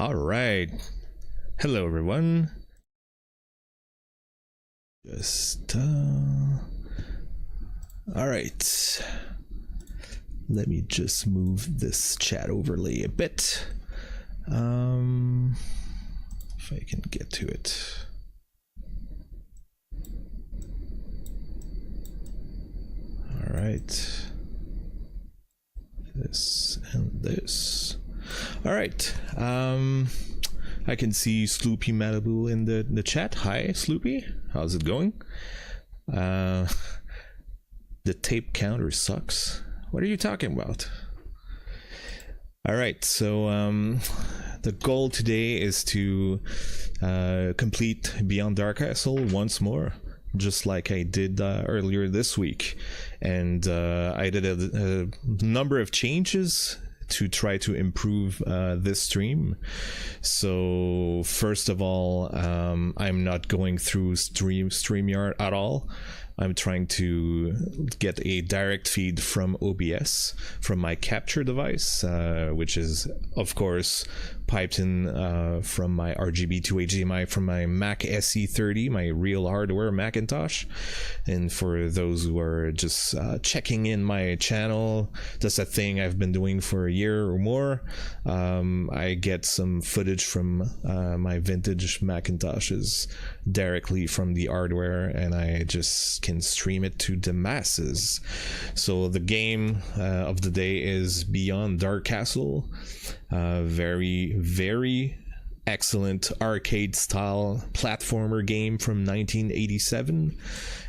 All right. Hello, everyone. Just all right. Let me just move this chat overlay a bit. If I can get to it. All right. This and this. All right. I can see Sloopy Malibu in the chat. Hi, Sloopy. How's it going? The tape counter sucks. What are you talking about? All right, so the goal today is to complete Beyond Dark Castle once more, just like I did earlier this week. And I did a number of changes to try to improve this stream. So first of all, I'm not going through StreamYard at all. I'm trying to get a direct feed from OBS from my capture device, which is of course piped in from my RGBtoHDMI from my Mac SE 30, my real hardware Macintosh. And for those who are just checking in my channel, that's a thing I've been doing for a year or more. I get some footage from my vintage Macintoshes directly from the hardware, and I just can stream it to the masses. So the game of the day is Beyond Dark Castle. Very excellent arcade style platformer game from 1987,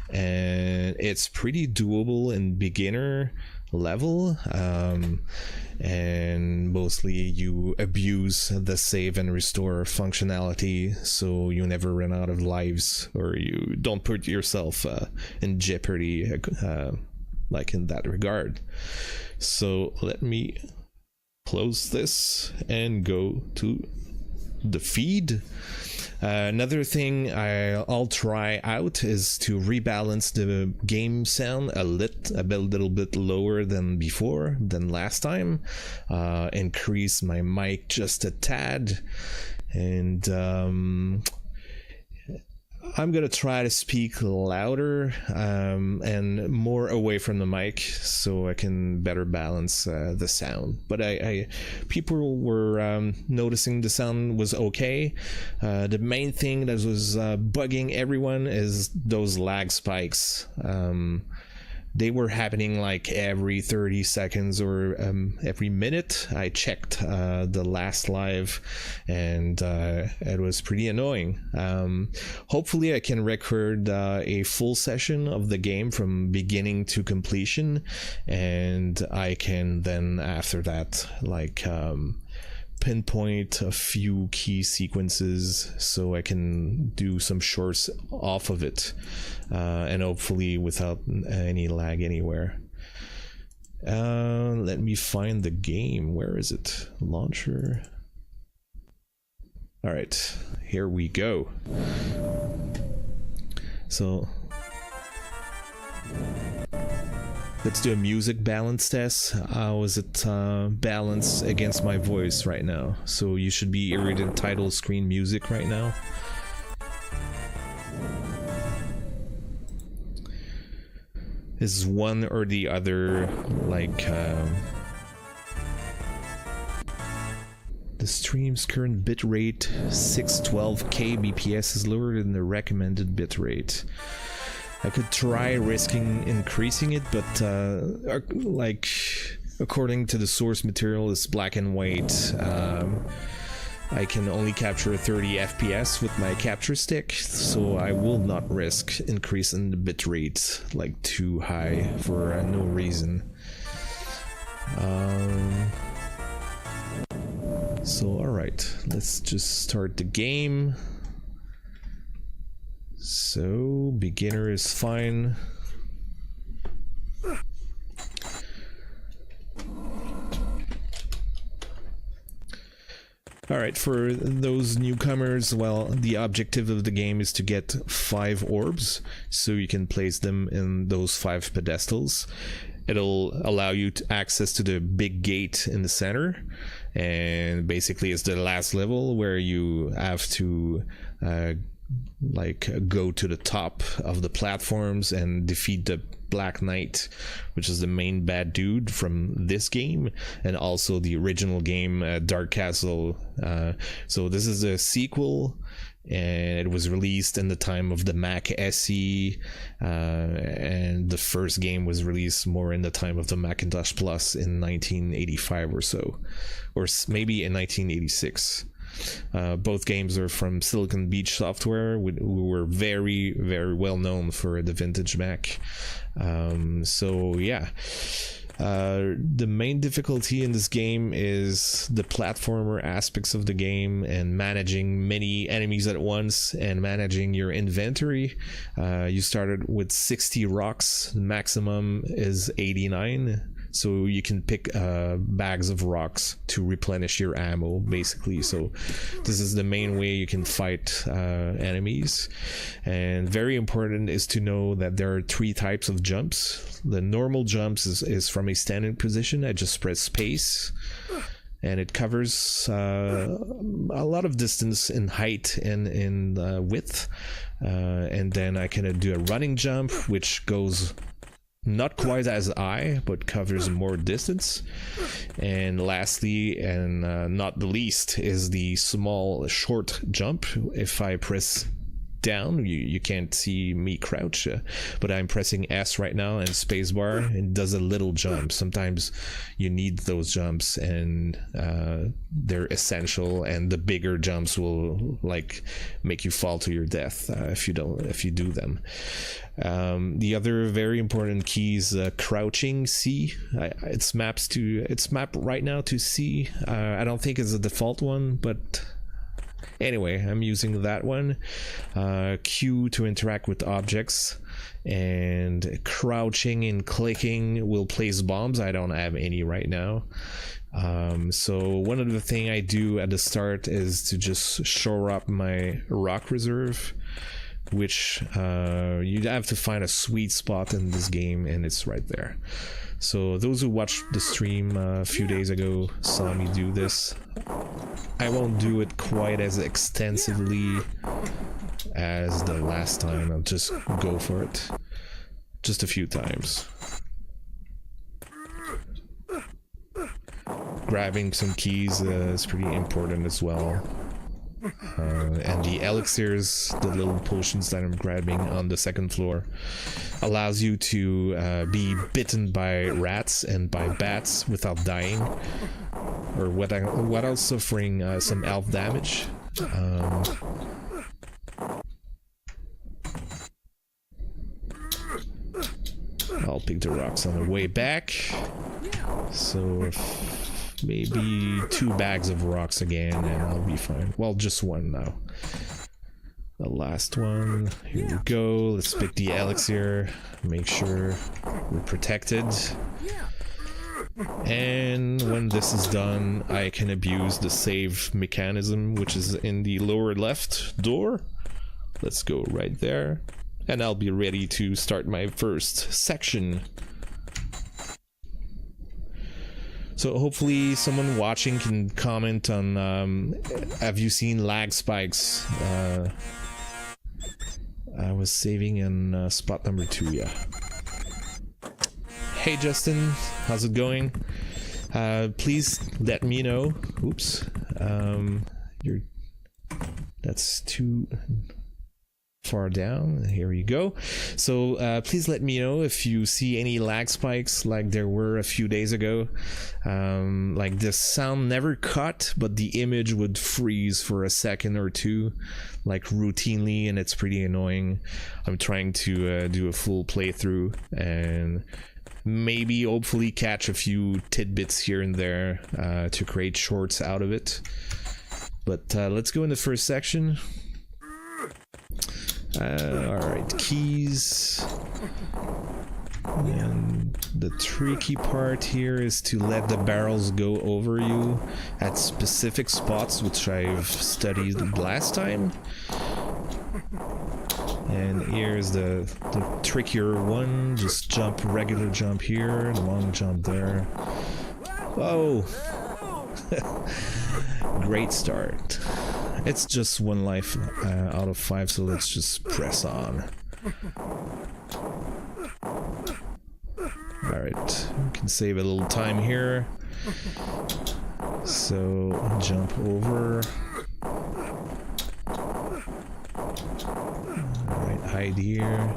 and it's pretty doable in beginner level, and mostly you abuse the save and restore functionality so you never run out of lives, or you don't put yourself in jeopardy like in that regard. So let me close this and go to the feed. Another thing I'll try out is to rebalance the game sound a little bit lower than before, than last time. Increase my mic just a tad, and I'm gonna try to speak louder and more away from the mic so I can better balance the sound. But people were noticing the sound was okay. The main thing that was bugging everyone is those lag spikes. They were happening like every 30 seconds or every minute. I checked the last live, and it was pretty annoying. Hopefully I can record a full session of the game from beginning to completion, and I can then after that like pinpoint a few key sequences so I can do some shorts off of it, and hopefully without any lag anywhere. Let me find the game. Where is it? Launcher. All right, here we go. So let's do a music balance test. How is it balanced against my voice right now? So you should be hearing the title screen music right now. Is one or the other like the stream's current bitrate 612k bps is lower than the recommended bitrate. I could try risking increasing it, but like according to the source material, it's black and white. I can only capture 30 FPS with my capture stick, so I will not risk increasing the bitrate like too high for no reason. So alright, let's just start the game. So beginner is fine. Alright, for those newcomers, well, the objective of the game is to get 5 orbs, so you can place them in those 5 pedestals. It'll allow you to access to the big gate in the center, and basically it's the last level where you have to like go to the top of the platforms and defeat the Black Knight, which is the main bad dude from this game, and also the original game Dark Castle. So this is a sequel, and it was released in the time of the Mac SE, and the first game was released more in the time of the Macintosh Plus in 1985 or so, or maybe in 1986. Both games are from Silicon Beach Software, who were very, very well known for the vintage Mac. So yeah, the main difficulty in this game is the platformer aspects of the game and managing many enemies at once and managing your inventory. You started with 60 rocks, the maximum is 89. So you can pick bags of rocks to replenish your ammo, basically. So this is the main way you can fight enemies. And very important is to know that there are 3 types of jumps. The normal jumps is from a standing position. I just press space, and it covers a lot of distance in height and in width. And then I can do a running jump, which goes not quite as high, but covers more distance. And lastly, and not the least, is the small short jump. If I press down, you can't see me crouch, but I'm pressing S right now and spacebar, and it does a little jump. Sometimes you need those jumps, and they're essential, and the bigger jumps will like make you fall to your death if you do them. The other very important key is crouching C. It's mapped right now to C. I don't think it's a default one, but anyway, I'm using that one. Q to interact with objects, and crouching and clicking will place bombs. I don't have any right now. So one of the things I do at the start is to just shore up my rock reserve, which you have to find a sweet spot in this game, and it's right there. So those who watched the stream a few days ago saw me do this. I won't do it quite as extensively as the last time. I'll just go for it just a few times. Grabbing some keys is pretty important as well. And the elixirs, the little potions that I'm grabbing on the second floor, allows you to be bitten by rats and by bats without dying, or without suffering some health damage. I'll pick the rocks on the way back. So maybe 2 bags of rocks again, and I'll be fine. Well, just one now. The last one. Here we go. Let's pick the elixir. Make sure we're protected. And when this is done, I can abuse the save mechanism, which is in the lower left door. Let's go right there. And I'll be ready to start my first section. So hopefully someone watching can comment on, have you seen lag spikes? I was saving in spot number 2, yeah. Hey Justin, how's it going? Please let me know. Oops. That's too far down. Here you go. So please let me know if you see any lag spikes like there were a few days ago. Like the sound never cut, but the image would freeze for a second or two, like routinely, and it's pretty annoying. I'm trying to do a full playthrough and maybe hopefully catch a few tidbits here and there to create shorts out of it. But let's go in the first section. Alright, keys. And the tricky part here is to let the barrels go over you at specific spots, which I've studied last time. And here's the trickier one. Just jump, regular jump here, long jump there. Whoa! Great start. It's just 1 life out of 5, so let's just press on. Alright, we can save a little time here. So, jump over. Alright, hide here.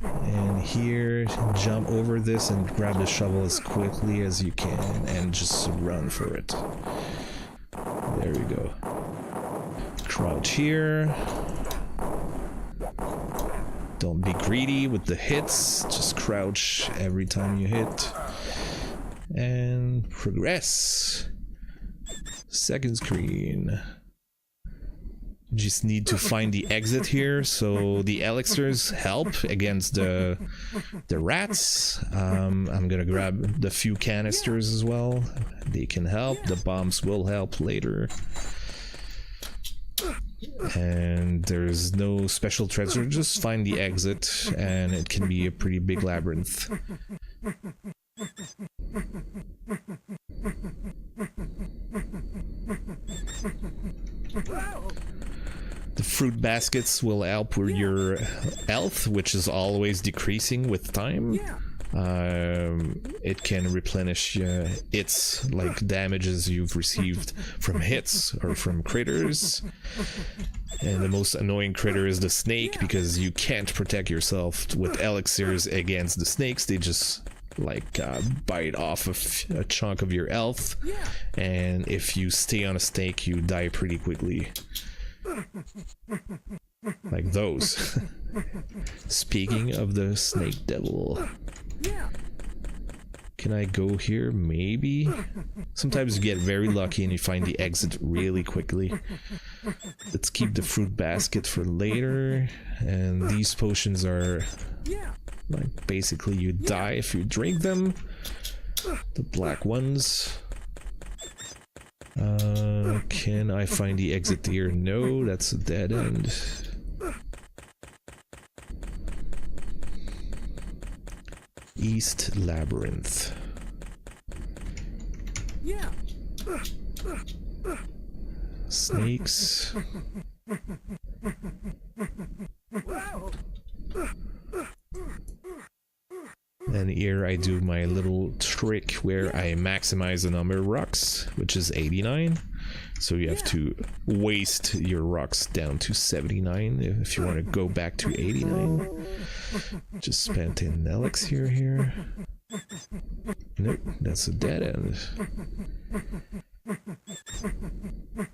And here, jump over this and grab the shovel as quickly as you can and just run for it. There we go. Crouch here. Don't be greedy with the hits, just crouch every time you hit. And progress. Second screen. Just need to find the exit here, so the elixirs help against the rats. I'm gonna grab the few canisters as well. They can help. The bombs will help later. And there's no special treasure, just find the exit, and it can be a pretty big labyrinth. The fruit baskets will help with your health, which is always decreasing with time. It can replenish its like damages you've received from hits or from critters. And the most annoying critter is the snake, because you can't protect yourself with elixirs against the snakes. They just like bite off a chunk of your health, and if you stay on a snake you die pretty quickly. Like those. Speaking of the snake devil, can I go here? Maybe. Sometimes you get very lucky and you find the exit really quickly. Let's keep the fruit basket for later. And these potions are like basically you die if you drink them. The black ones. Can I find the exit here? No, that's a dead end. East Labyrinth. Snakes. And here I do my little trick where I maximize the number of rocks, which is 89. So you have to waste your rocks down to 79 if you want to go back to 89. Just spent an elixir here. Nope, that's a dead end.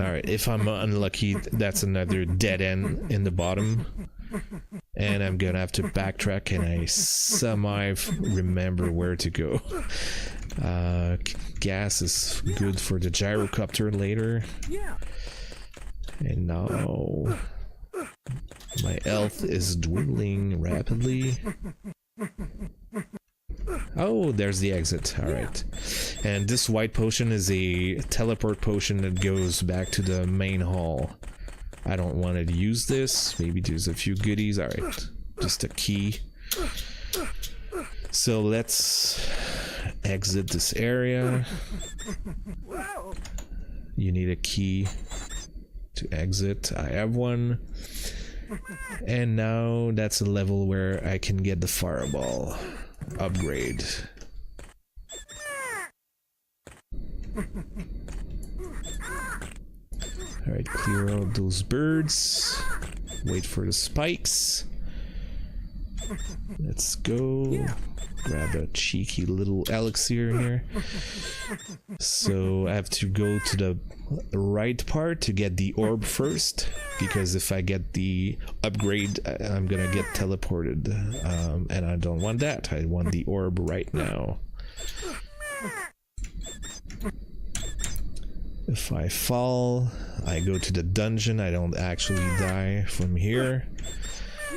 Alright, if I'm unlucky, that's another dead end in the bottom. And I'm gonna have to backtrack, and I somehow remember where to go. Gas is good for the gyrocopter later. And now my health is dwindling rapidly. Oh, there's the exit. Alright. And this white potion is a teleport potion that goes back to the main hall. I don't want to use this. Maybe there's a few goodies. Alright. Just a key. So let's exit this area. You need a key to exit. I have one. And now that's a level where I can get the fireball upgrade. Alright, clear out those birds. Wait for the spikes. Let's go. Grab a cheeky little elixir here. So I have to go to the right part to get the orb first, because if I get the upgrade I'm gonna get teleported, and I don't want that. I want the orb right now. If I fall, I go to the dungeon. I don't actually die from here.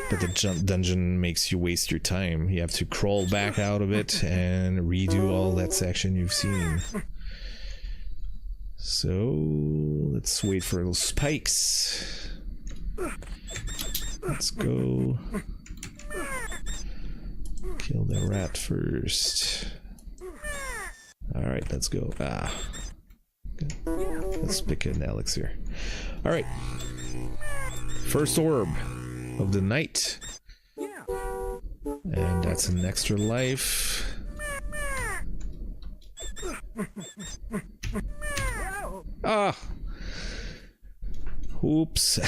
But the dungeon makes you waste your time. You have to crawl back out of it and redo all that section you've seen. So let's wait for those spikes. Let's go. Kill the rat first. Alright, let's go. Ah, Let's pick an elixir. All right. First orb of the night. And that's an extra life. Ah! Oops.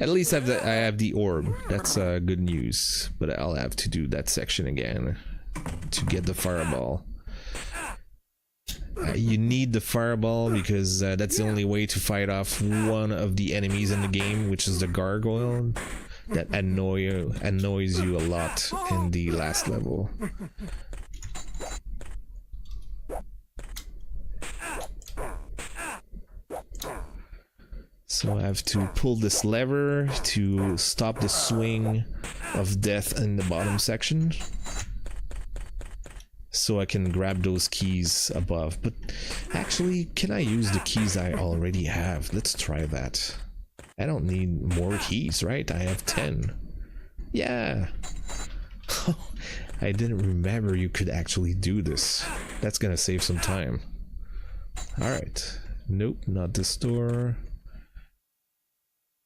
At least I have the orb. That's good news. But I'll have to do that section again to get the fireball. You need the fireball because that's the only way to fight off one of the enemies in the game, which is the gargoyle that annoys you a lot in the last level. So I have to pull this lever to stop the swing of death in the bottom section, so I can grab those keys above. But actually, can I use the keys I already have? Let's try that. I don't need more keys, right? I have 10. Yeah. I didn't remember you could actually do this. That's gonna save some time. Alright. Nope, not this door.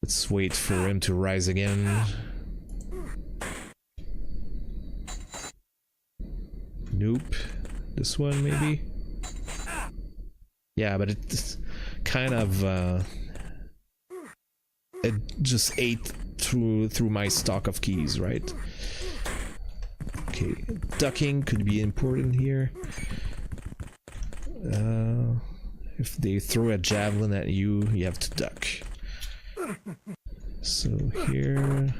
Let's wait for him to rise again. Nope. This one maybe? Yeah, but it's kind of it just ate through my stock of keys, right? Okay, ducking could be important here. If they throw a javelin at you, you have to duck. So here,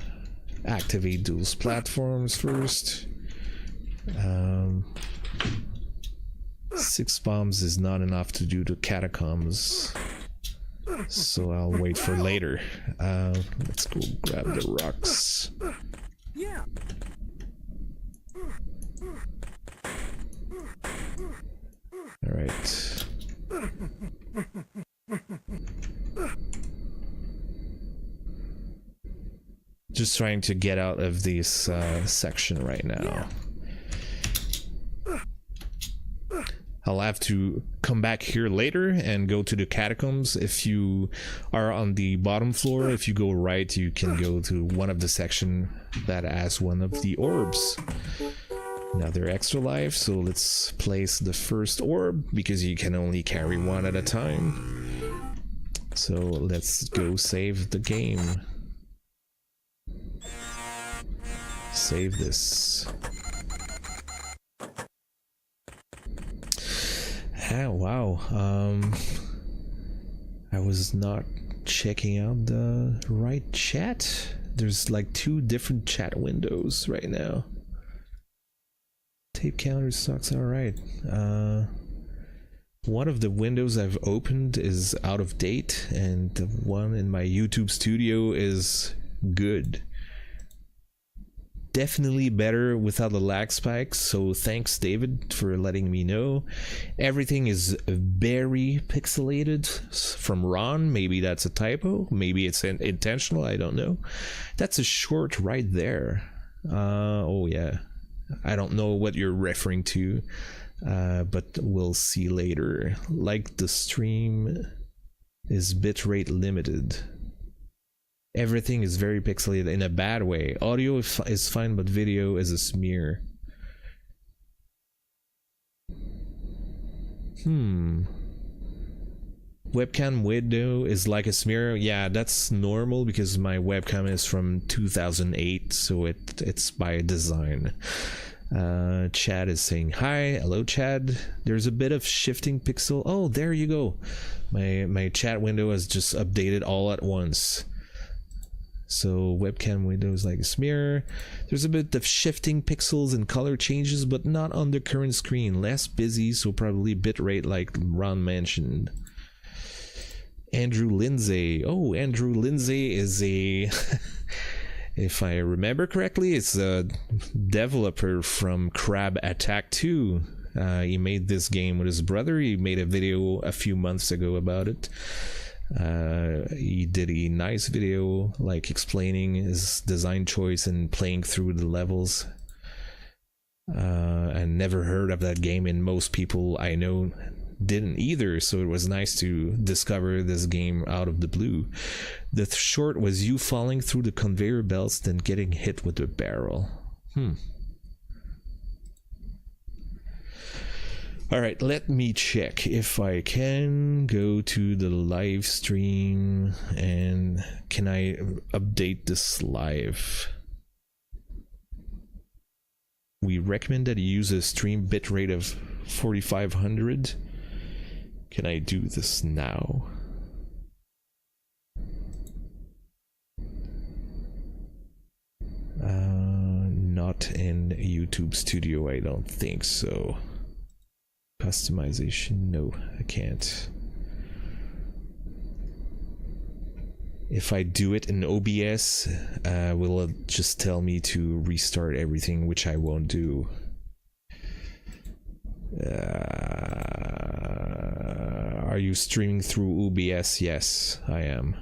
activate those platforms first. 6 bombs is not enough to do the catacombs, so I'll wait for later. Let's go grab the rocks. All right. Just trying to get out of this section right now. I'll have to come back here later and go to the catacombs. If you are on the bottom floor, if you go right, you can go to one of the section that has one of the orbs. Another extra life, so let's place the first orb because you can only carry one at a time. So let's go save the game. Save this. Ah, wow. I was not checking out the right chat. There's like 2 different chat windows right now. Tape counter sucks. Alright. One of the windows I've opened is out of date, and the one in my YouTube studio is good. Definitely better without the lag spikes, so thanks David for letting me know. Everything is very pixelated from Ron. Maybe that's a typo, maybe it's intentional, I don't know. That's a short right there. Oh yeah, I don't know what you're referring to, but we'll see later. Like the stream is bitrate limited. Everything is very pixelated in a bad way. Audio is fine, but video is a smear. Webcam window is like a smear. Yeah, that's normal because my webcam is from 2008, so it's by design. Chad is saying hi. Hello, Chad. There's a bit of shifting pixel. Oh, there you go. My chat window has just updated all at once. So webcam window is like a smear. There's a bit of shifting pixels and color changes, but not on the current screen. Less busy, so probably bitrate like Ron mentioned. Andrew Lindsay. Oh, Andrew Lindsay is a if I remember correctly, it's a developer from Crab Attack 2. He made this game with his brother. He made a video a few months ago about it. He did a nice video like explaining his design choice and playing through the levels. I never heard of that game, and most people I know didn't either, so it was nice to discover this game out of the blue. The short was you falling through the conveyor belts, then getting hit with a barrel. Alright, let me check if I can go to the live stream, and can I update this live? We recommend that you use a stream bitrate of 4500. Can I do this now? Not in YouTube Studio, I don't think so. Customization, no, I can't. If I do it in OBS, will it just tell me to restart everything, which I won't do. Are you streaming through OBS? Yes, I am.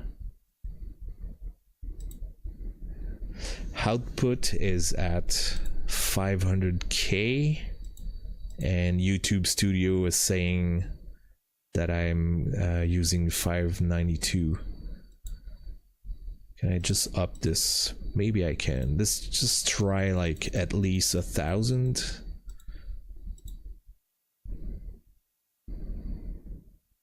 Output is at 500k, and YouTube Studio is saying that I'm using 592. Can I just up this? Maybe I can. Let's just try like at least 1,000.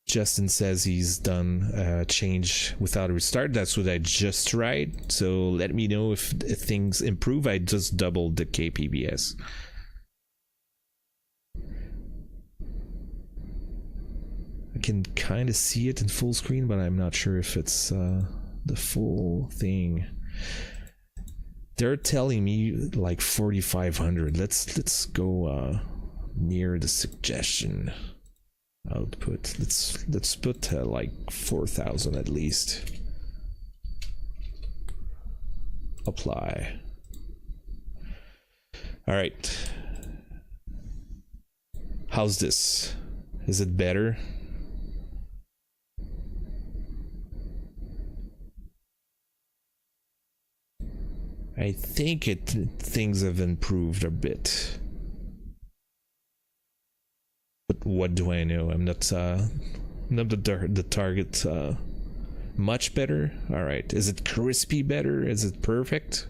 Justin says he's done change without a restart. That's what I just tried. So let me know if things improve. I just doubled the kpbs. I can kind of see it in full screen, but I'm not sure if it's the full thing. They're telling me like 4,500. Let's go near the suggestion. Output. Let's put like 4,000 at least. Apply. All right. How's this? Is it better? I think things have improved a bit. But what do I know? I'm not the target. Much better. All right. Is it crispy better? Is it perfect?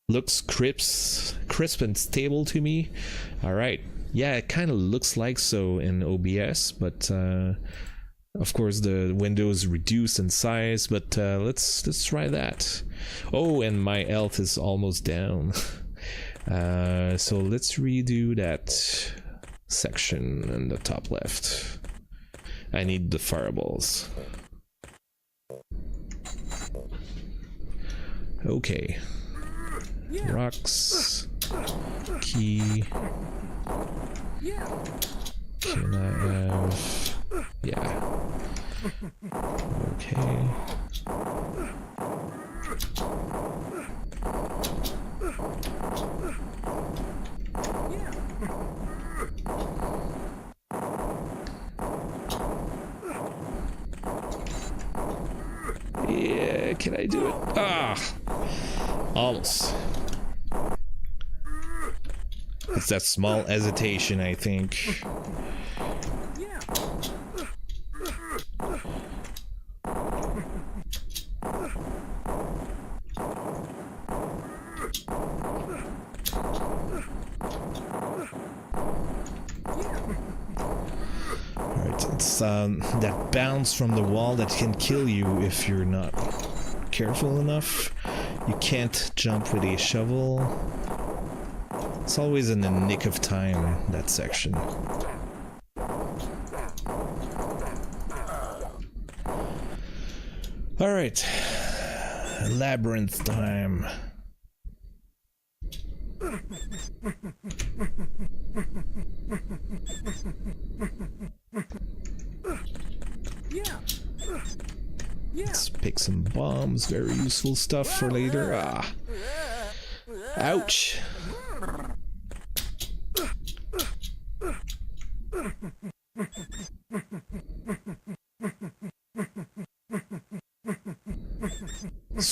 Looks crisp and stable to me. All right. Yeah, it kind of looks like so in OBS, but of course the window is reduced in size. But let's try that. Oh, and my health is almost down. So let's redo that section in the top left. I need the fireballs. Okay. Rocks. Key. Can I have... Yeah. Okay. Yeah, can I do it? Ah! Almost. It's that small hesitation, I think. That bounce from the wall that can kill you if you're not careful enough. You can't jump with a shovel. It's always in the nick of time, that section. Alright. Labyrinth time. Let's pick some bombs, very useful stuff for later. Ah. Ouch.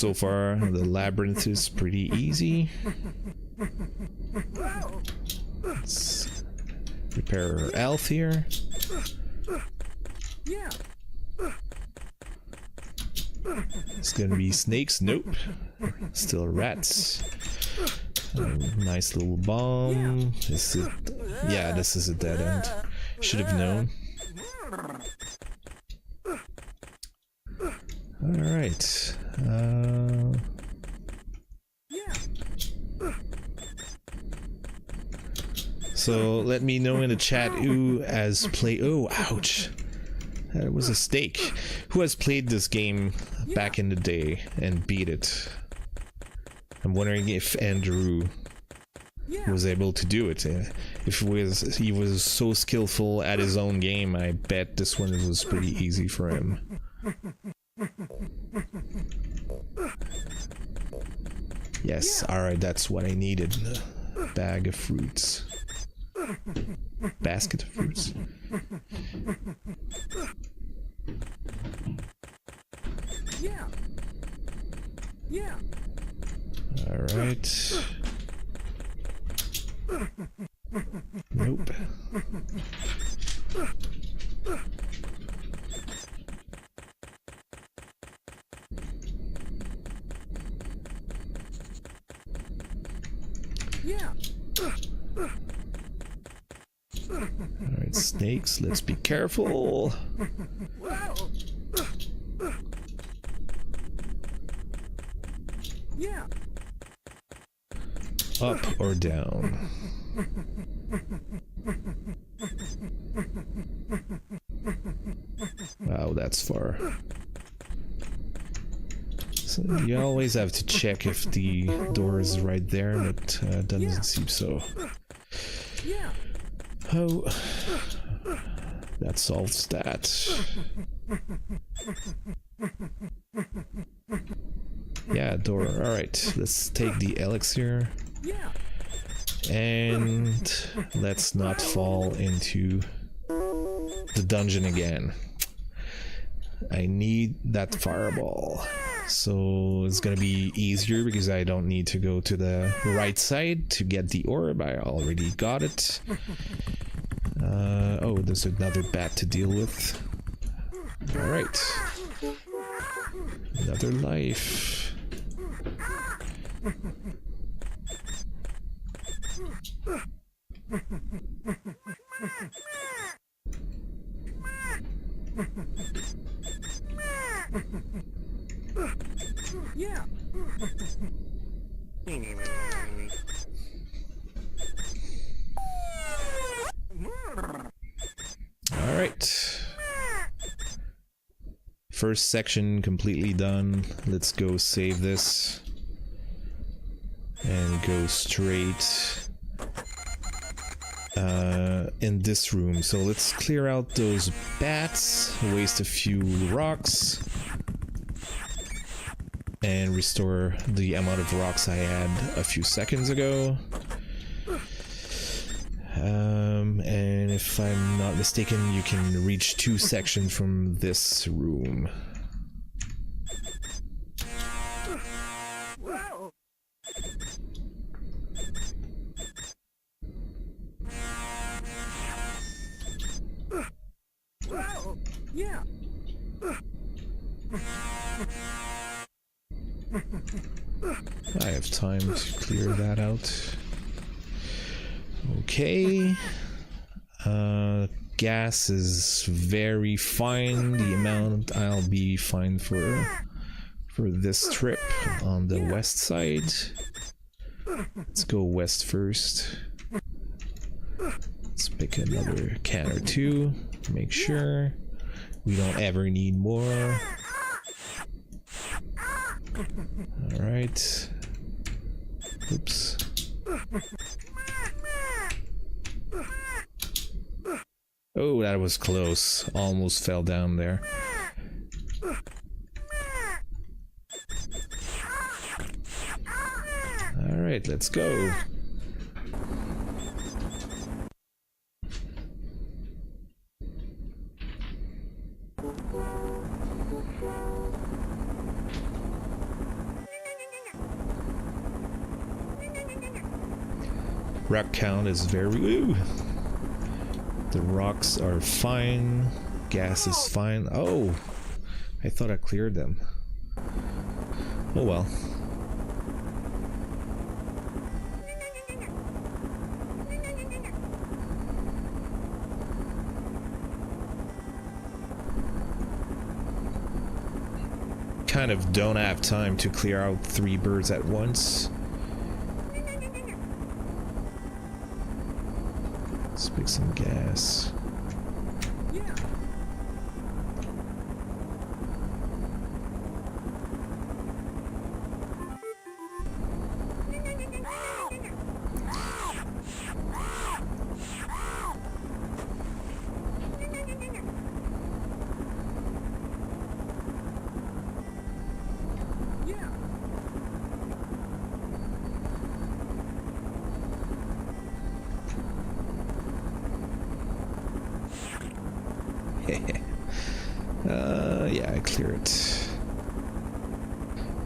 So far, the labyrinth is pretty easy. Let's repair our health here. It's gonna be snakes. Nope. Still rats. Nice little bomb. Is it? Yeah, this is a dead end. Should have known. Alright. So let me know in the chat who has played. Oh, ouch. That was a stake. Who has played this game back in the day and beat it? I'm wondering if Andrew was able to do it. If he was so skillful at his own game, I bet this one was pretty easy for him. Yes, alright, that's what I needed. A bag of fruits. Basket of fruits. Alright. Nope. Alright, snakes, let's be careful. Up or down? Wow, that's far. So you always have to check if the door is right there, but doesn't seem so. Oh, that solves that. Yeah, door. Alright, let's take the elixir. And let's not fall into the dungeon again. I need that fireball. So it's gonna be easier because I don't need to go to the right side to get the orb. I already got it. Oh, there's another bat to deal with. Alright. Another life. Alright. First section completely done. Let's go save this. And go straight in this room. So let's clear out those bats, waste a few rocks, and restore the amount of rocks I had a few seconds ago. And if I'm not mistaken, you can reach 2 sections from this room. I have time to clear that out. Okay. Gas is very fine. The amount I'll be fine for this trip on the west side. Let's go west first. Let's pick another can or two. Make sure we don't ever need more. Alright. Oops. Oh, that was close. Almost fell down there. Alright, let's go. Rock count is very... Ooh. The rocks are fine. Gas is fine. Oh! I thought I cleared them. Oh well. Kind of don't have time to clear out 3 birds at once. Let's pick some gas. Yeah, I clear it.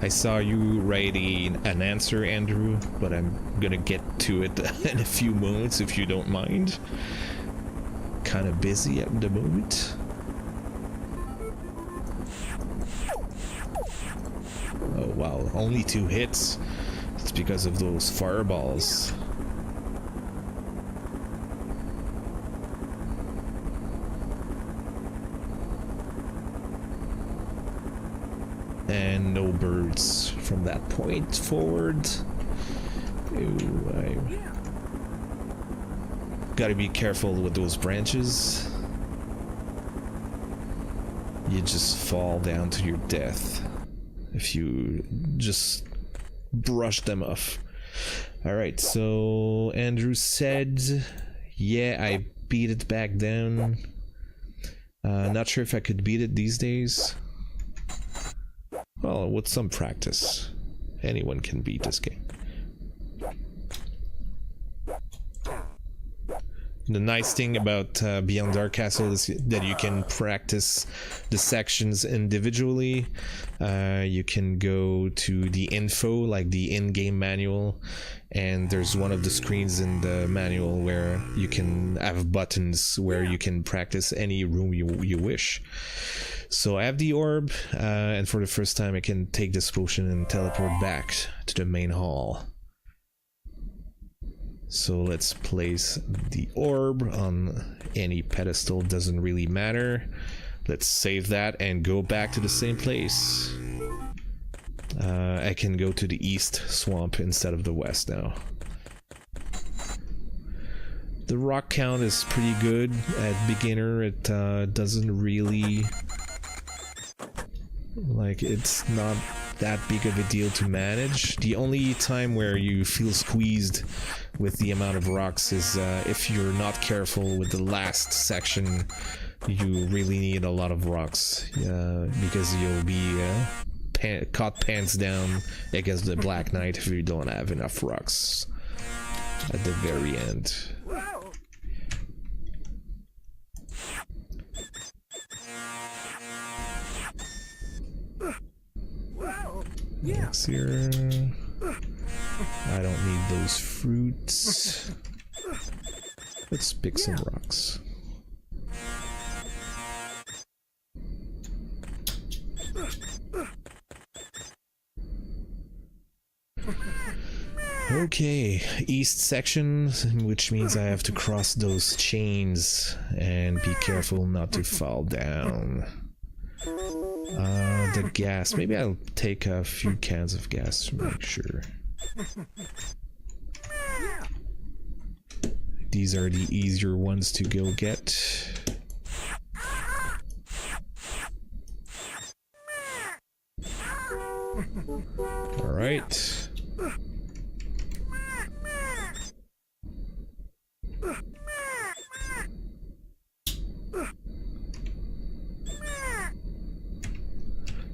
I saw you writing an answer, Andrew, but I'm gonna get to it in a few moments if you don't mind. Kind of busy at the moment. Oh wow, only 2 hits. It's because of those fireballs. And no birds from that point forward. Ooh, I gotta be careful with those branches. You just fall down to your death if you just brush them off. Alright, so Andrew said, yeah, I beat it back down. Not sure if I could beat it these days. Well, with some practice, anyone can beat this game. The nice thing about Beyond Dark Castle is that you can practice the sections individually. You can go to the info, like the in-game manual, and there's one of the screens in the manual where you can have buttons where you can practice any room you wish. So I have the orb, and for the first time I can take this potion and teleport back to the main hall. So let's place the orb on any pedestal, doesn't really matter. Let's save that and go back to the same place. I can go to the east swamp instead of the west now. The rock count is pretty good at beginner. It doesn't really... like, it's not that big of a deal to manage. The only time where you feel squeezed with the amount of rocks is if you're not careful with the last section. You really need a lot of rocks because you'll be caught pants down against the Black Knight if you don't have enough rocks at the very end. Next here. I don't need those fruits. Let's pick some rocks. Okay, east section, which means I have to cross those chains and be careful not to fall down. The gas. Maybe I'll take a few cans of gas to make sure. These are the easier ones to go get. Alright.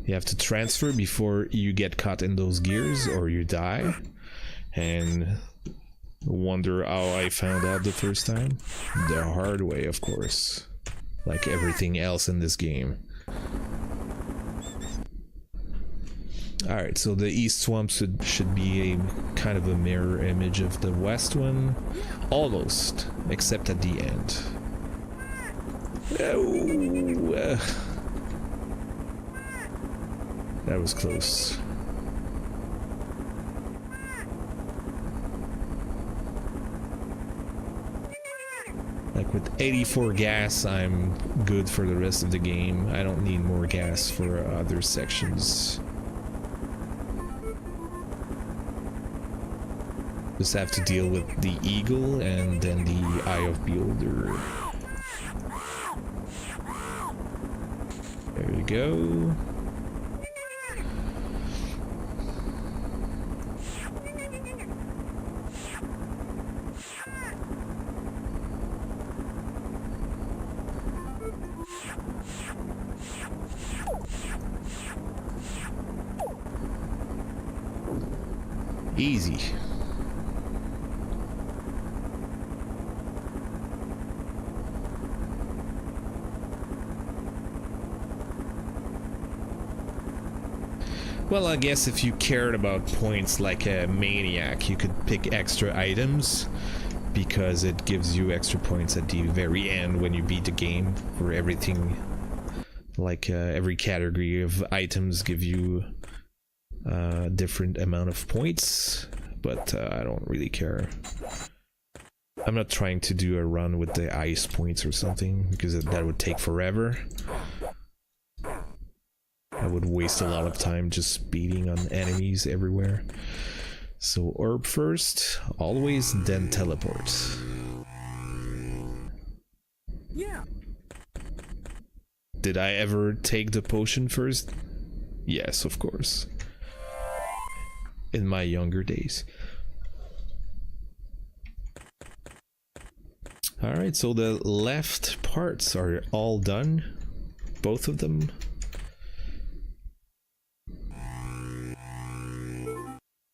You have to transfer before you get caught in those gears or you die. And wonder how I found out the first time? The hard way, of course. Like everything else in this game. Alright, so the east swamp should be a kind of a mirror image of the west one. Almost, except at the end. Oh, that was close. Like with 84 gas, I'm good for the rest of the game. I don't need more gas for other sections. Just have to deal with the eagle and then the eye of beholder. There we go. Easy. Well, I guess if you cared about points like a maniac, you could pick extra items because it gives you extra points at the very end when you beat the game for everything. Like every category of items give you a different amount of points, but I don't really care. I'm not trying to do a run with the ice points or something because that would take forever. I would waste a lot of time just beating on enemies everywhere. So orb first, always, then teleport. Yeah. Did I ever take the potion first? Yes, of course. In my younger days. Alright, so the left parts are all done. Both of them.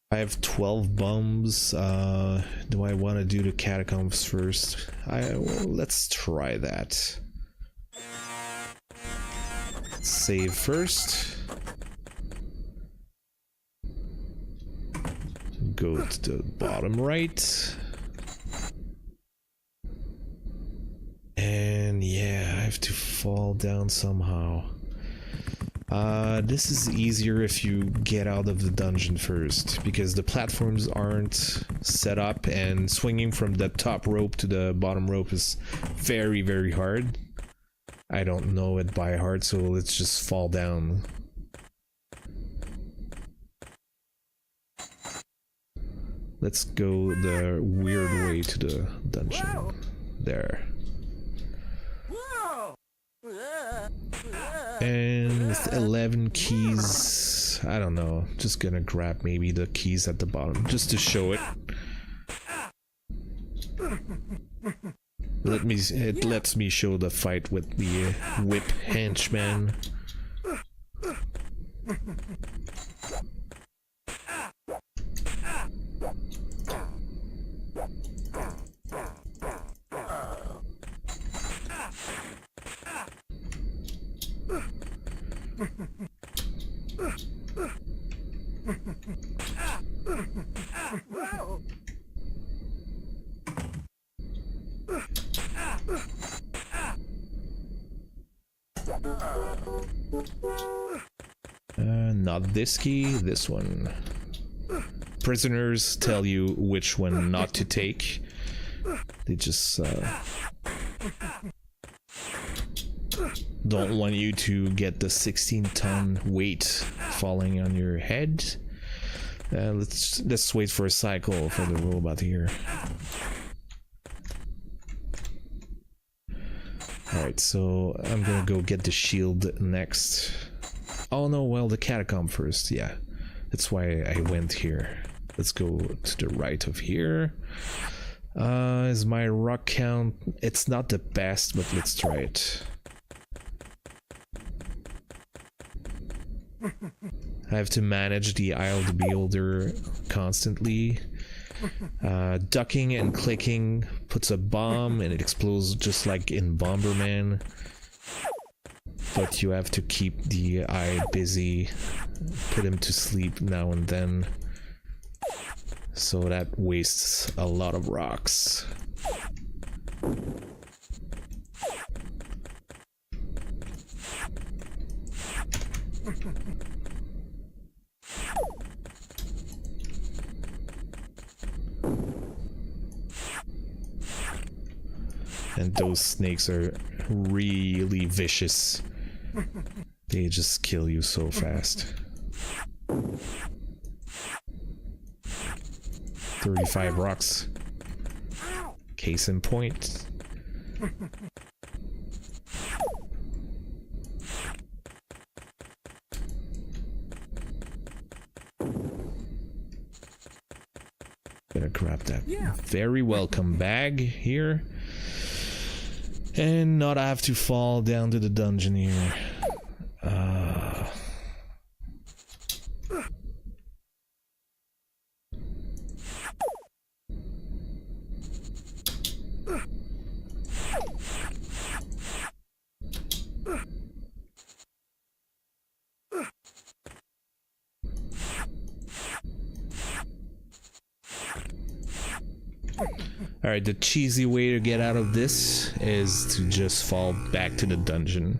I have 12 bombs. Do I want to do the catacombs first? Well, let's try that. Save first. Go to the bottom right. And yeah, I have to fall down somehow. This is easier if you get out of the dungeon first, because the platforms aren't set up and swinging from the top rope to the bottom rope is very, very hard. I don't know it by heart, so let's just fall down. Let's go the weird way to the dungeon. Whoa. There. Whoa. And with 11 keys, I don't know, just gonna grab maybe the keys at the bottom just to show it. It lets me show the fight with the whip henchman. Not this key, this one. Prisoners tell you which one not to take. They just don't want you to get the 16-ton weight falling on your head. Let's wait for a cycle for the robot here. Alright, so I'm gonna go get the shield next. Oh no, well, the catacomb first, yeah. That's why I went here. Let's go to the right of here. Is my rock count? It's not the best, but let's try it. I have to manage the Eye of the Beholder constantly. Ducking and clicking puts a bomb and it explodes just like in Bomberman. but you have to keep the eye busy, put him to sleep now and then, so that wastes a lot of rocks. And those snakes are really vicious. They just kill you so fast. 35 rocks. Case in point. Gonna grab that very welcome bag here. And not have to fall down to the dungeon here. Alright, the cheesy way to get out of this is to just fall back to the dungeon.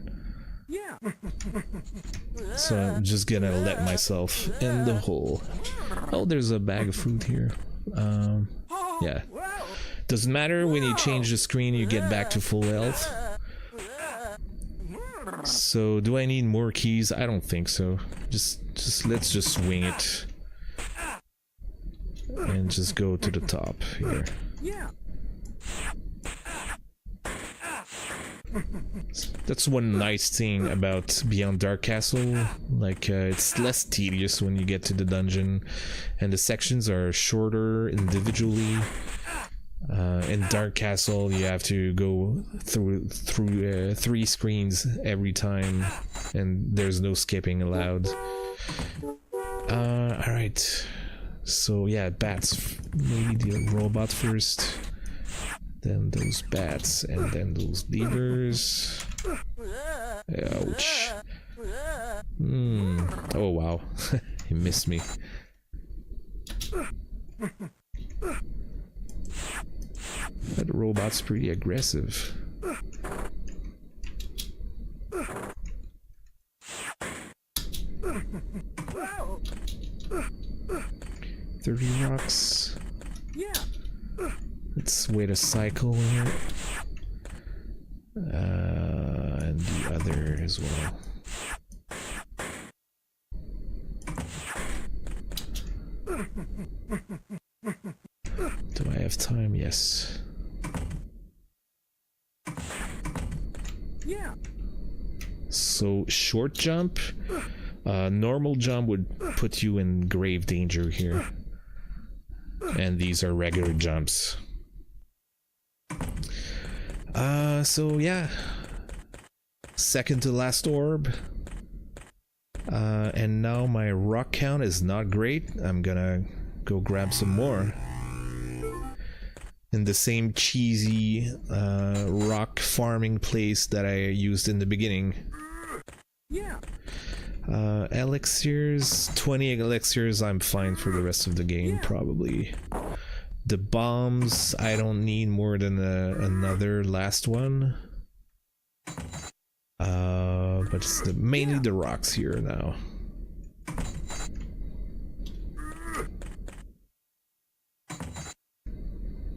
So I'm just gonna let myself in the hole. Oh, there's a bag of food here. Yeah. Doesn't matter, when you change the screen you get back to full health. So do I need more keys? I don't think so. Let's just wing it. And just go to the top here. That's one nice thing about Beyond Dark Castle, like it's less tedious when you get to the dungeon, and the sections are shorter individually. In Dark Castle you have to go through 3 screens every time, and there's no skipping allowed. Alright, so yeah, bats. Maybe the robot first, then those bats, and then those levers. Ouch. Oh wow, he missed me. That robot's pretty aggressive. 30 rocks. Let's wait a cycle here. And the other as well. Do I have time? Yes. So short jump, normal jump would put you in grave danger here, and these are regular jumps. So yeah, second to last orb, and now my rock count is not great. I'm gonna go grab some more in the same cheesy rock farming place that I used in the beginning. Elixirs, 20 elixirs, I'm fine for the rest of the game, probably. The bombs, I don't need more than another last one. But it's mainly the rocks here now.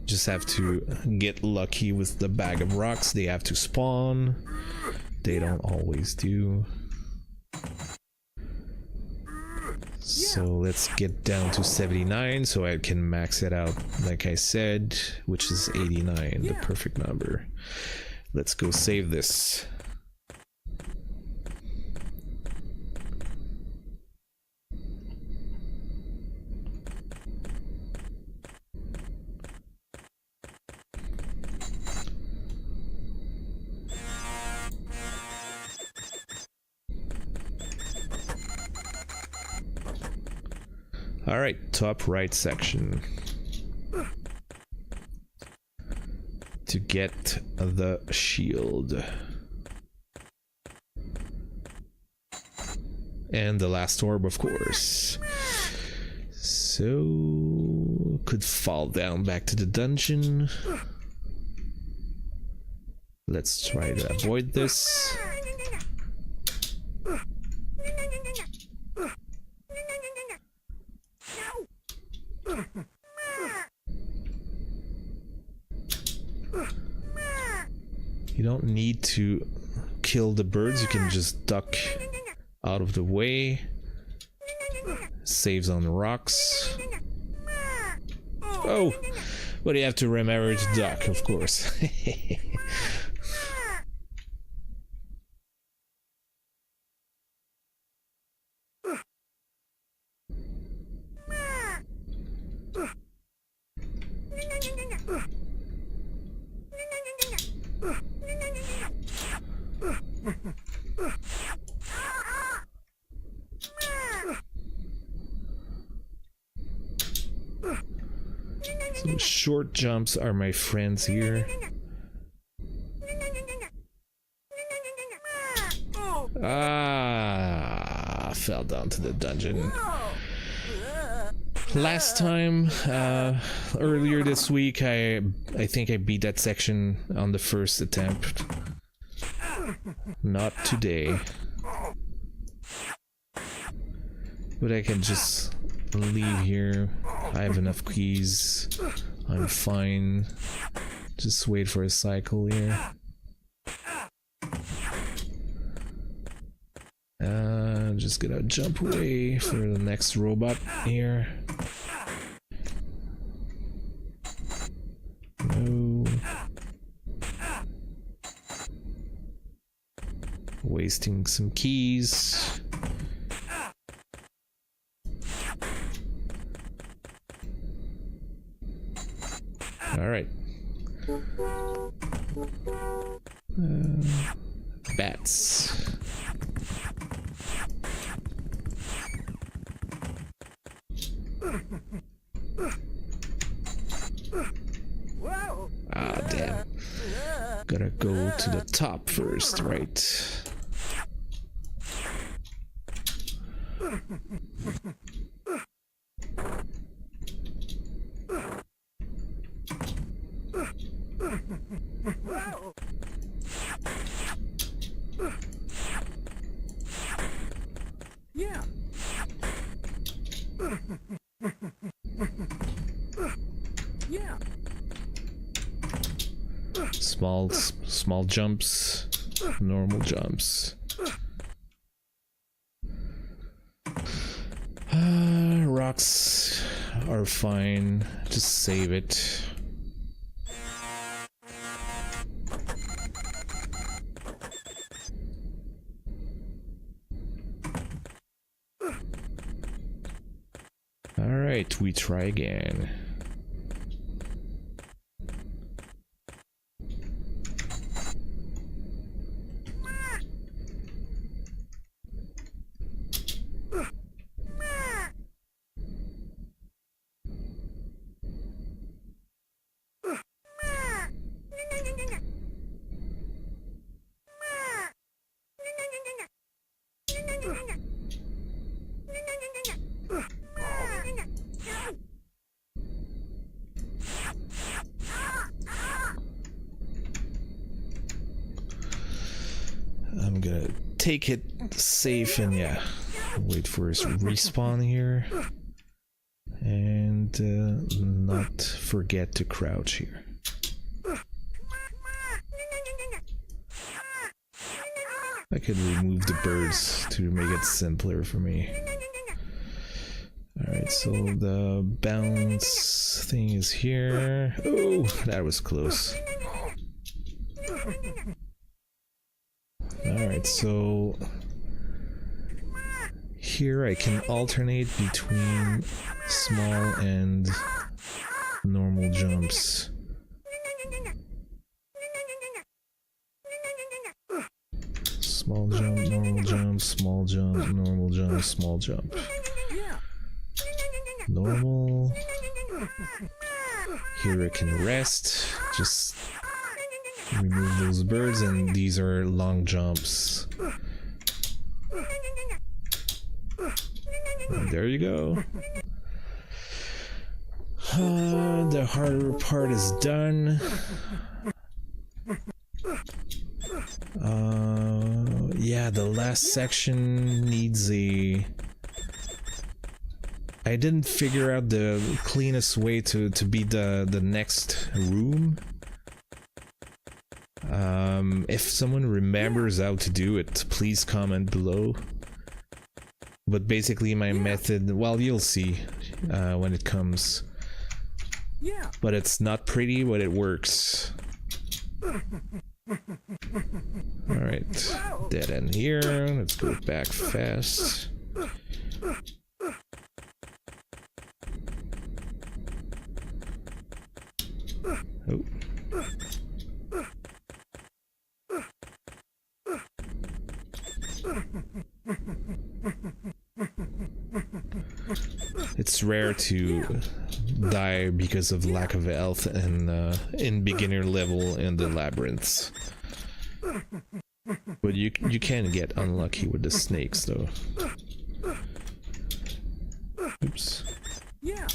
Just have to get lucky with the bag of rocks. They have to spawn. They don't always do. So let's get down to 79 so I can max it out like I said, which is 89, the perfect number. Let's go save this. Alright, top right section. To get the shield. And the last orb, of course. So could fall down back to the dungeon. Let's try to avoid this. You don't need to kill the birds, you can just duck out of the way. Saves on the rocks. Oh, but you have to remember to duck, of course. So short jumps are my friends here. Ah, fell down to the dungeon. Last time, earlier this week, I think I beat that section on the first attempt. Not today. But I can just leave here. I have enough keys. I'm fine. Just wait for a cycle here. Just gonna jump away for the next robot here. No. Wasting some keys. All right. Bats. Ah, damn. Gotta go to the top first, right? Yeah. Yeah. Small jumps, normal jumps. Rocks are fine. Just save it. All right, we try again. I'm gonna take it safe and yeah, wait for his respawn here. And not forget to crouch here. I could remove the birds to make it simpler for me. Alright, so the bounce thing is here. Oh, that was close. Alright, so here I can alternate between small and normal jumps. Small jump, normal jump, small jump, normal jump, small jump. Normal. Here I can rest, just remove those birds, and these are long jumps. There you go. The harder part is done. Yeah, the last section needs a... I didn't figure out the cleanest way to be the next room. If someone remembers how to do it, please comment below. But basically my method, well, you'll see when it comes. Yeah. But it's not pretty, but it works. Alright, dead end here. Let's go back fast. Oh. It's rare to die because of lack of health and in beginner level in the labyrinths. But you can get unlucky with the snakes though. Oops. Yeah.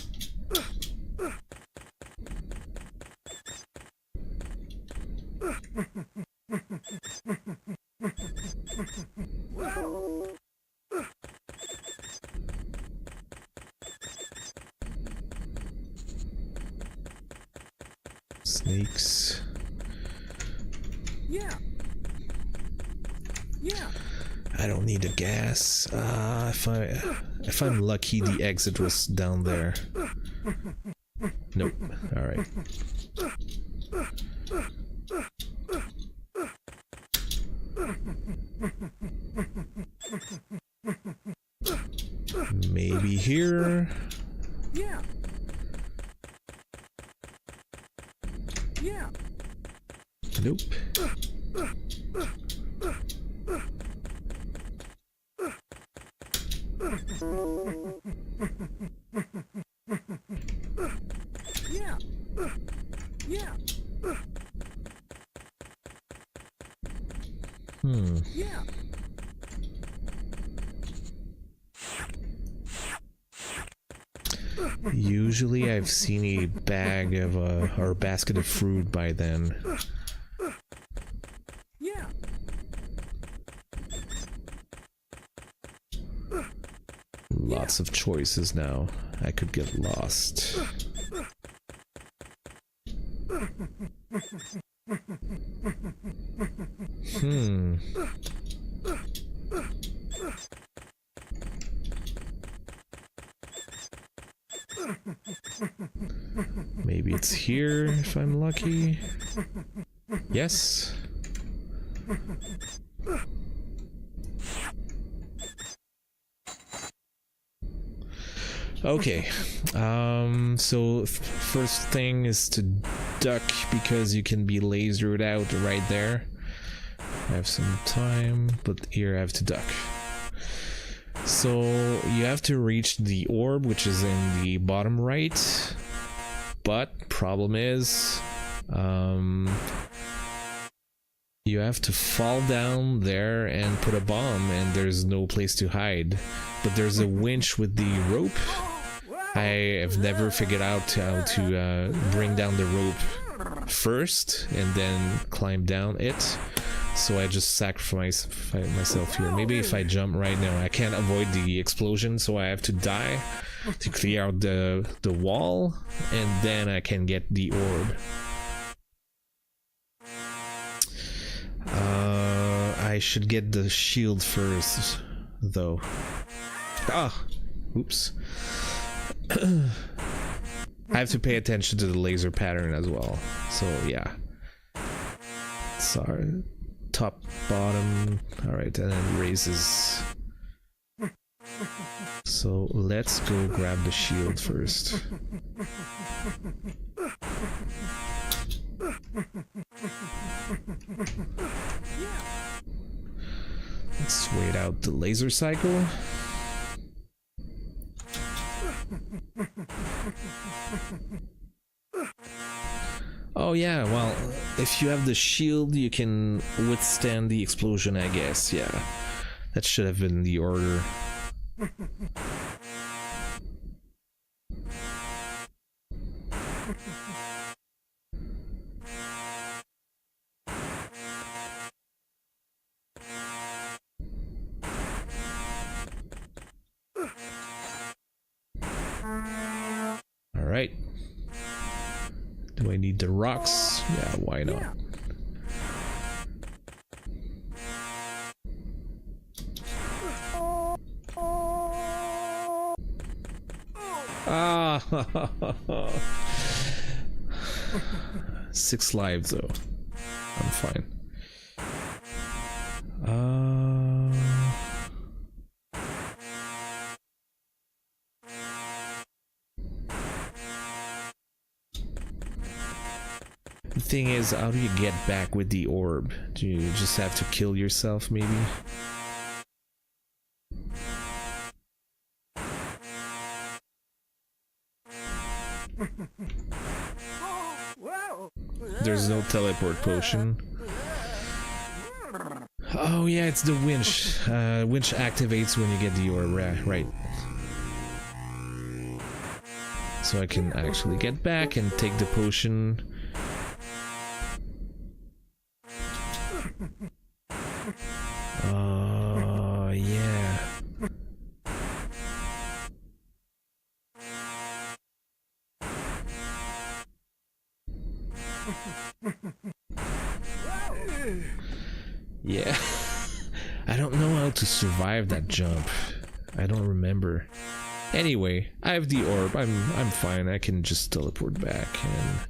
Snakes. Yeah. Yeah. I don't need a gas. If I'm lucky, the exit was down there. Nope. All right. Maybe here. Yeah. Yeah. Nope. Yeah. Yeah. Yeah. Usually I've seen a bag of or a basket of fruit by then. Yeah. Lots of choices now. I could get lost. Maybe it's here if I'm lucky. Yes. Okay. So first thing is to duck because you can be lasered out right there. I have some time, but here I have to duck. So you have to reach the orb, which is in the bottom right. But problem is, you have to fall down there and put a bomb, and there's no place to hide. But there's a winch with the rope. I have never figured out how to bring down the rope first and then climb down it. So I just sacrifice myself here. Maybe if I jump right now, I can't avoid the explosion, so I have to die to clear out the wall, and then I can get the orb. I should get the shield first, though. Ah! Oops. I have to pay attention to the laser pattern as well. So, yeah. Sorry. Top, bottom. Alright, and then raises. So let's go grab the shield first. Let's wait out the laser cycle. Oh yeah, well, if you have the shield, you can withstand the explosion, I guess. Yeah, that should have been the order. Do I need the rocks? Yeah, why not? Yeah. Ah, 6 lives though. I'm fine. The thing is, how do you get back with the orb? Do you just have to kill yourself, maybe? Whoa. There's no teleport potion. Oh yeah, it's the winch. Winch activates when you get the orb, right. So I can actually get back and take the potion. Yeah. Yeah. I don't know how to survive that jump. I don't remember. Anyway, I have the orb. I'm fine. I can just teleport back, and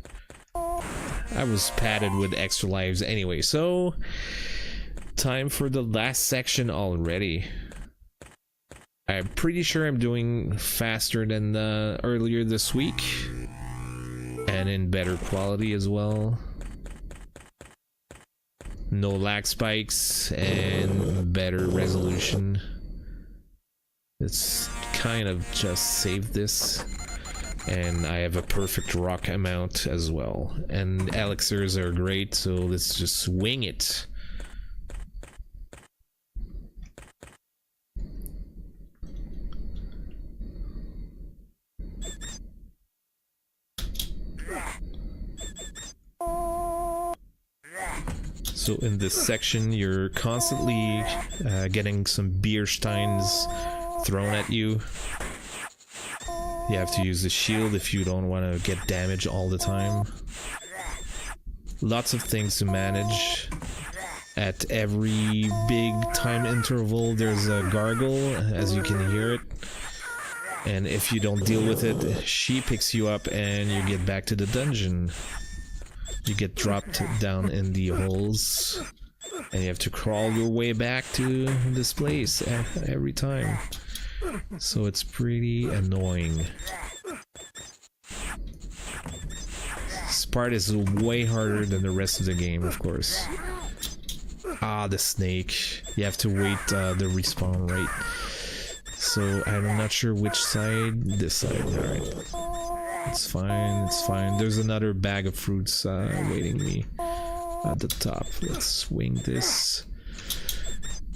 I was padded with extra lives anyway. So time for the last section already. I'm pretty sure I'm doing faster than earlier this week, and in better quality as well. No lag spikes and better resolution. It's kind of just saved this, and I have a perfect rock amount as well, and elixirs are great, so let's just wing it. So in this section, you're constantly getting some beer steins thrown at you. You have to use the shield if you don't want to get damage all the time. Lots of things to manage. At every big time interval, there's a gargle, as you can hear it. And if you don't deal with it, she picks you up and you get back to the dungeon. You get dropped down in the holes, and you have to crawl your way back to this place every time. So it's pretty annoying. This part is way harder than the rest of the game, of course. Ah, the snake. You have to wait the respawn rate. So I'm not sure which side. This side, alright. It's fine, it's fine. There's another bag of fruits waiting me at the top. Let's swing this.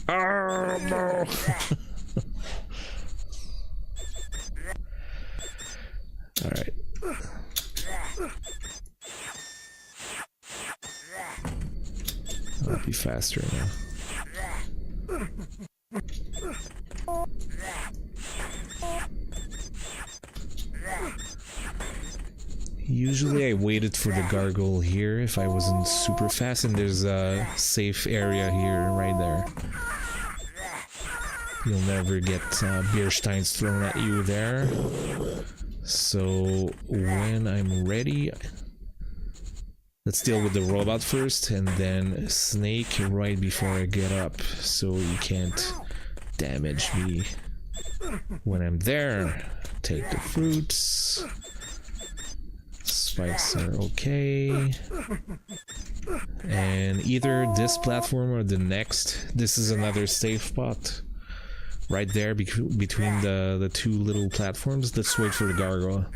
Oh no! Alright. I'll be faster now. Usually I waited for the gargoyle here if I wasn't super fast, and there's a safe area here, right there. You'll never get beer steins thrown at you there. So when I'm ready, let's deal with the robot first, and then snake right before I get up, so you can't damage me. When I'm there, take the fruits. Spikes are okay. And either this platform or the next. This is another safe spot. Right there between the two little platforms. Let's wait for the gargoyle.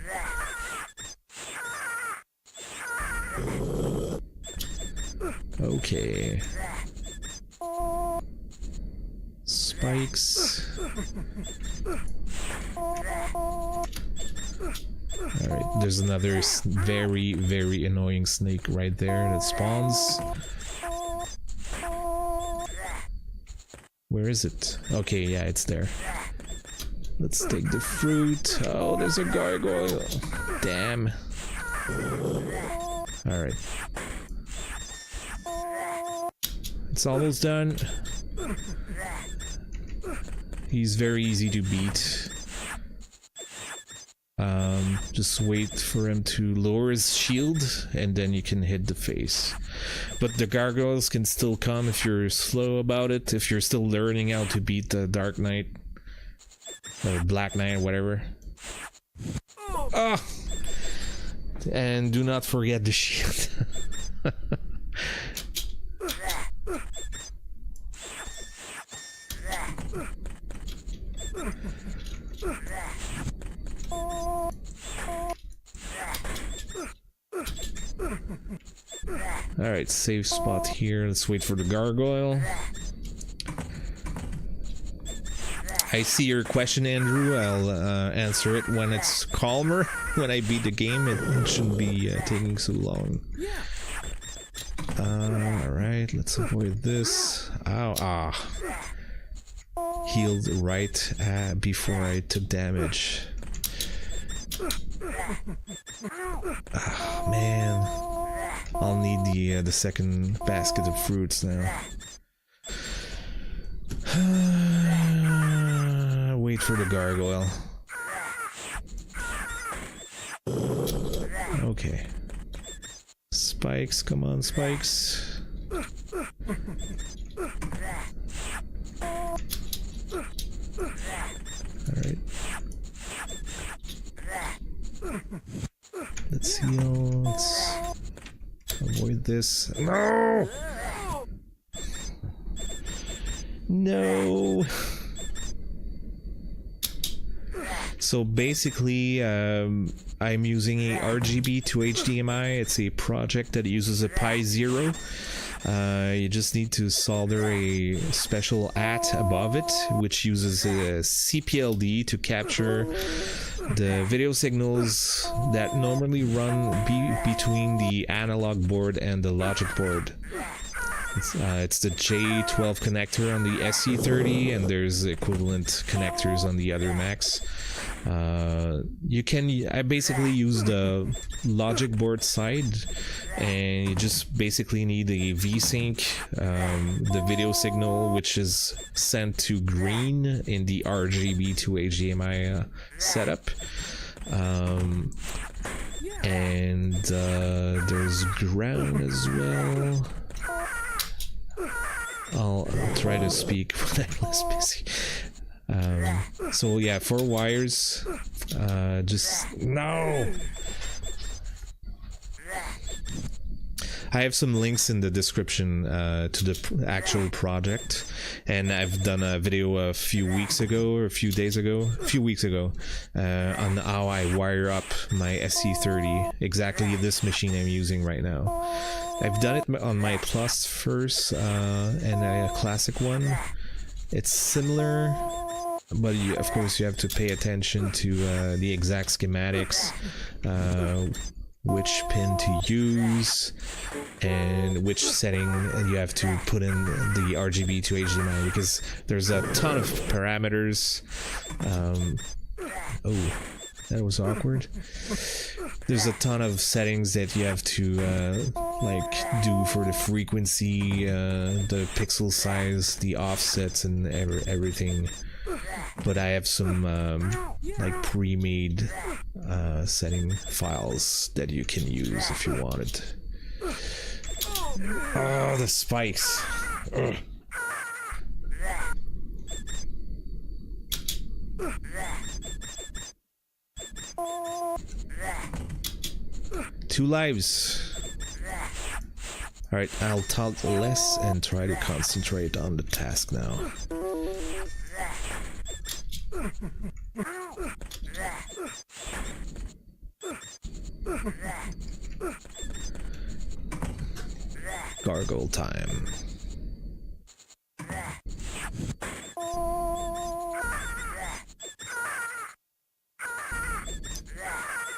Okay. Spikes. Alright, there's another very, very annoying snake right there that spawns. Where is it? Okay, yeah, it's there. Let's take the fruit. Oh, there's a gargoyle. Damn. Alright. It's almost done. He's very easy to beat. Just wait for him to lower his shield and then you can hit the face. But the gargoyles can still come if you're slow about it, if you're still learning how to beat the Dark Knight or Black Knight, whatever. Ah! And do not forget the shield. Alright, safe spot here. Let's wait for the gargoyle. I see your question, Andrew. I'll answer it when it's calmer. When I beat the game, it shouldn't be taking so long. Alright, let's avoid this. Ow, ah. Healed right before I took damage. Ah, man. I'll need the second basket of fruits now. Wait for the gargoyle. Okay. Spikes, come on, spikes. Alright. Let's heal. Let's avoid this. No! No! So basically, I'm using a RGBtoHDMI. It's a project that uses a Pi 0. You just need to solder a special AT above it, which uses a CPLD to capture the video signals that normally run between the analog board and the logic board. It's the J12 connector on the SE30, and there's equivalent connectors on the other Macs. I basically use the logic board side, and you just basically need a VSync, the video signal, which is sent to green in the RGBtoHDMI setup. And there's ground as well. I'll try to speak when I'm less busy. So yeah, 4 wires. Just no. I have some links in the description to the actual project, and I've done a video a few weeks ago or a few weeks ago on how I wire up my SE30, exactly this machine I'm using right now. I've done it on my Plus first and a classic one. It's similar, but of course you have to pay attention to the exact schematics, which pin to use, and which setting you have to put in the RGBtoHDMI, because there's a ton of parameters. Oh, that was awkward. There's a ton of settings that you have to like do for the frequency, the pixel size, the offsets, and everything. But I have some like pre-made setting files that you can use if you wanted. Oh, the spikes. Ugh. Two lives. Alright, I'll talk less and try to concentrate on the task now. Gargoyle time.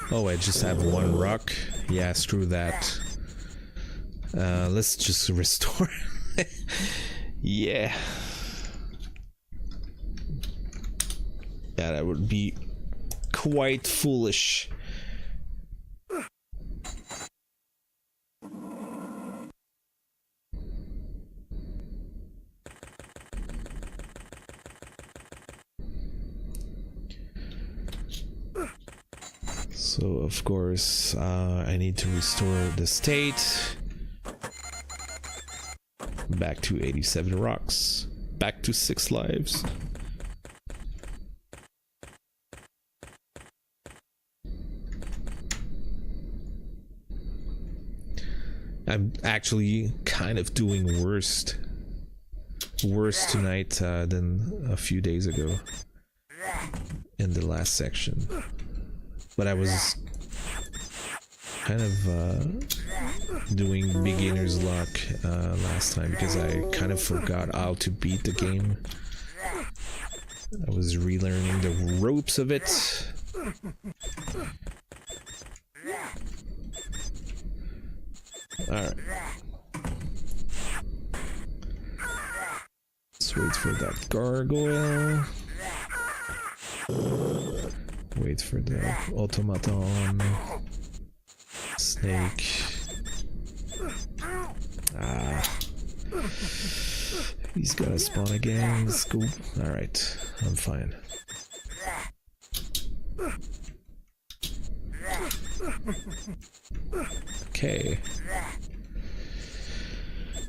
Oh, I just have one rock. Yeah, screw that. Let's just restore. Yeah. Yeah, that would be quite foolish. So of course I need to restore the state back to 87 rocks, back to 6 lives. I'm actually kind of doing worse tonight than a few days ago in the last section. But I was kind of doing beginner's luck last time because I kind of forgot how to beat the game. I was relearning the ropes of it. Alright. Let's wait for that gargoyle. Wait for the automaton. Snake. Ah. He's gotta spawn again. Let's go. Alright, I'm fine. Okay.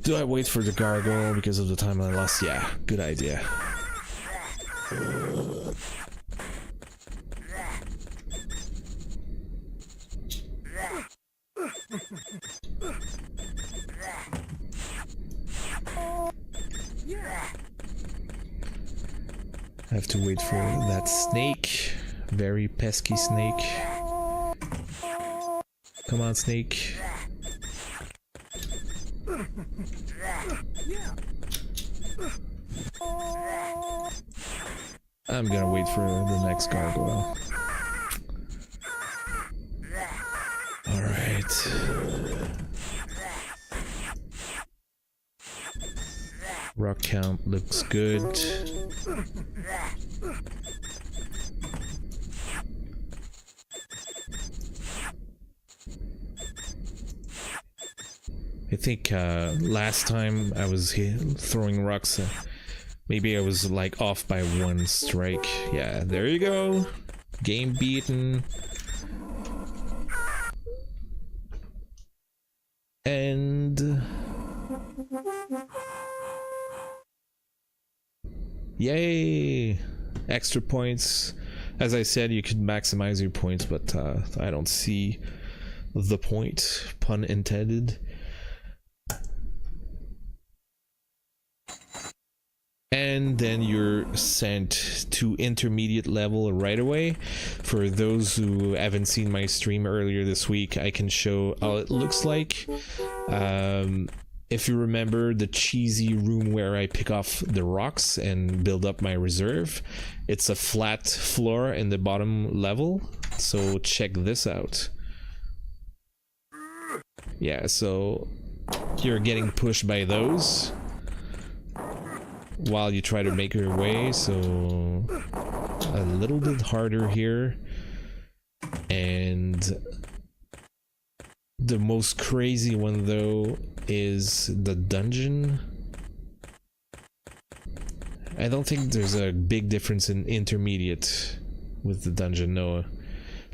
Do I wait for the gargoyle because of the time I lost? Yeah, good idea. I have to wait for that snake. Very pesky snake. Come on, snake. I'm gonna wait for the next gargoyle. Alright. Rock count looks good. I think last time I was throwing rocks, maybe I was like off by 1 strike. Yeah, there you go. Game beaten. And yay! Extra points. As I said, you could maximize your points, but I don't see the point, pun intended. And then you're sent to intermediate level right away. For those who haven't seen my stream earlier this week, I can show how it looks like. If you remember the cheesy room where I pick off the rocks and build up my reserve, it's a flat floor in the bottom level. So check this out. Yeah, so you're getting pushed by those while you try to make your way, so a little bit harder here. And the most crazy one though is the dungeon. I don't think there's a big difference in intermediate with the dungeon, no.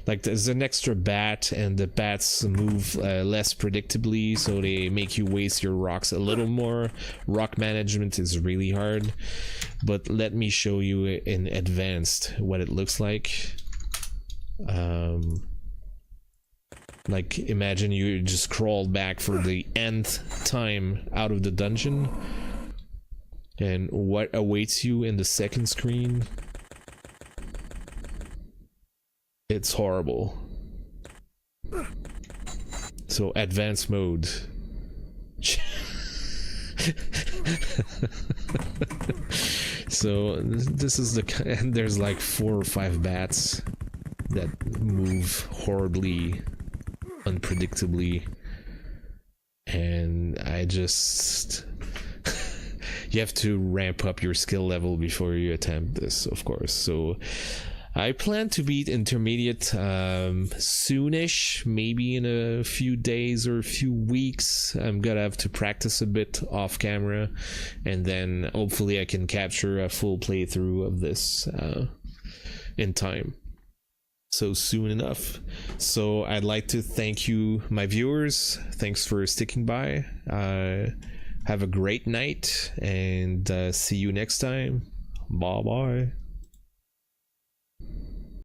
Like there's an extra bat, and the bats move less predictably, so they make you waste your rocks a little more. Rock management is really hard, but let me show you in advanced what it looks like. Like imagine you just crawled back for the nth time out of the dungeon, and what awaits you in the second screen. It's horrible. So advanced mode. So this is the, and there's like 4 or 5 bats that move horribly, unpredictably, and I just you have to ramp up your skill level before you attempt this, of course. So I plan to beat intermediate soonish, maybe in a few days or a few weeks. I'm gonna have to practice a bit off camera, and then hopefully I can capture a full playthrough of this in time. so soon enough. So I'd like to thank you, my viewers. Thanks for sticking by. Have a great night, and see you next time. Bye bye.